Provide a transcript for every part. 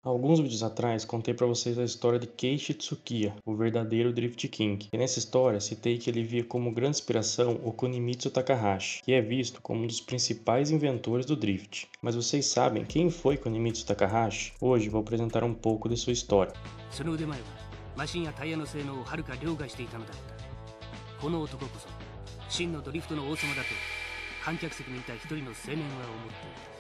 Alguns vídeos atrás contei para vocês a história de Keiichi Tsukiya, o verdadeiro Drift King. E nessa história citei que ele via como grande inspiração o Kunimitsu Takahashi, que é visto como um dos principais inventores do drift. Mas vocês sabem quem foi Kunimitsu Takahashi? Hoje vou apresentar um pouco de sua história. その腕前はマシンやタイヤの性能をはるか凌駕していたのだった。この男こそ真のドリフトの王様だと観客席にいた一人の青年は思っていた。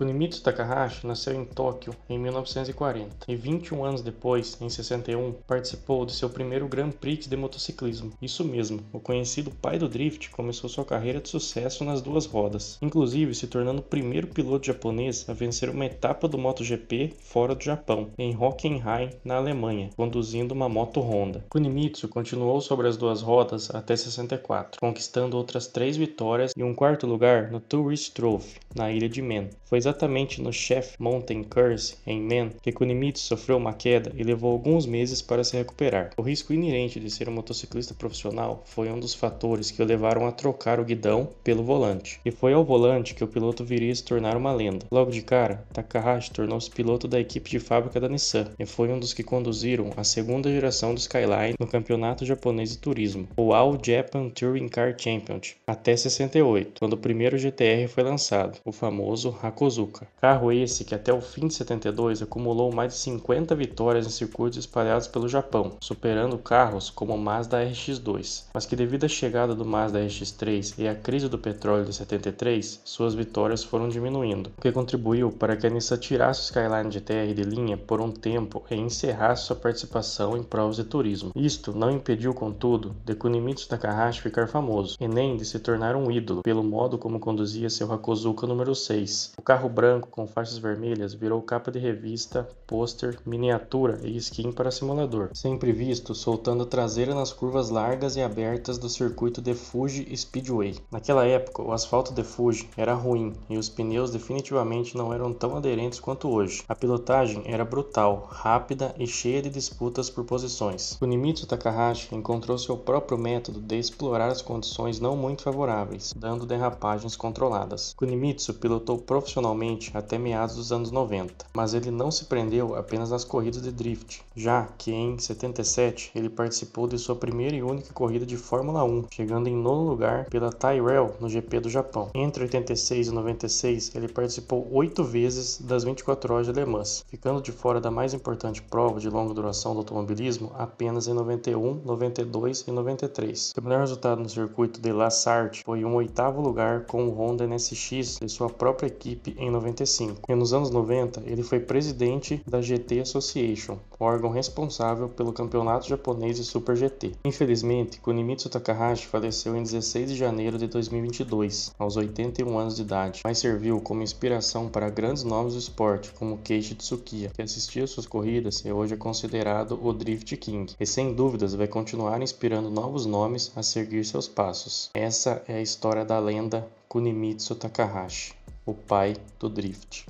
Kunimitsu Takahashi nasceu em Tóquio em 1940 e 21 anos depois, em 61, participou de seu primeiro Grand Prix de motociclismo. Isso mesmo, o conhecido pai do drift começou sua carreira de sucesso nas duas rodas, inclusive se tornando o primeiro piloto japonês a vencer uma etapa do MotoGP fora do Japão, em Hockenheim, na Alemanha, conduzindo uma moto Honda. Kunimitsu continuou sobre as duas rodas até 64, conquistando outras 3 vitórias e um quarto lugar no Tourist Trophy, na ilha de Man. Foi exatamente no Chef Mountain Course, em Man, que Kunimitsu sofreu uma queda e levou alguns meses para se recuperar. O risco inerente de ser um motociclista profissional foi um dos fatores que o levaram a trocar o guidão pelo volante. E foi ao volante que o piloto viria a se tornar uma lenda. Logo de cara, Takahashi tornou-se piloto da equipe de fábrica da Nissan e foi um dos que conduziram a segunda geração do Skyline no campeonato japonês de turismo, o All Japan Touring Car Championship, até 68, quando o primeiro GTR foi lançado, o famoso Hakosuka. Carro esse que até o fim de 72 acumulou mais de 50 vitórias em circuitos espalhados pelo Japão, superando carros como o Mazda RX-2, mas que devido à chegada do Mazda RX-3 e à crise do petróleo de 73, suas vitórias foram diminuindo, o que contribuiu para que a Nissan tirasse o Skyline GTR de linha por um tempo e encerrasse sua participação em provas de turismo. Isto não impediu, contudo, de Kunimitsu Takahashi ficar famoso, e nem de se tornar um ídolo pelo modo como conduzia seu Hakosuka número 6. O carro branco com faixas vermelhas virou capa de revista, pôster, miniatura e skin para simulador, sempre visto soltando a traseira nas curvas largas e abertas do circuito de Fuji Speedway. Naquela época, o asfalto de Fuji era ruim e os pneus definitivamente não eram tão aderentes quanto hoje. A pilotagem era brutal, rápida e cheia de disputas por posições. Kunimitsu Takahashi encontrou seu próprio método de explorar as condições não muito favoráveis, dando derrapagens controladas. Kunimitsu pilotou profissionalmente até meados dos anos 90, mas ele não se prendeu apenas nas corridas de drift, já que em 77 ele participou de sua primeira e única corrida de Fórmula 1, chegando em 9º lugar pela Tyrrell no GP do Japão. Entre 86 e 96 ele participou 8 vezes das 24 horas de Le Mans, ficando de fora da mais importante prova de longa duração do automobilismo apenas em 91, 92 e 93. Seu melhor resultado no circuito de La Sarthe foi um 8º lugar com o Honda NSX de sua própria equipe em 95. E nos anos 90 ele foi presidente da GT Association, órgão responsável pelo campeonato japonês de Super GT. Infelizmente, Kunimitsu Takahashi faleceu em 16 de janeiro de 2022, aos 81 anos de idade, mas serviu como inspiração para grandes nomes do esporte, como Keiichi Tsukiya, que assistia suas corridas e hoje é considerado o Drift King, e sem dúvidas vai continuar inspirando novos nomes a seguir seus passos. Essa é a história da lenda Kunimitsu Takahashi, o pai do drift.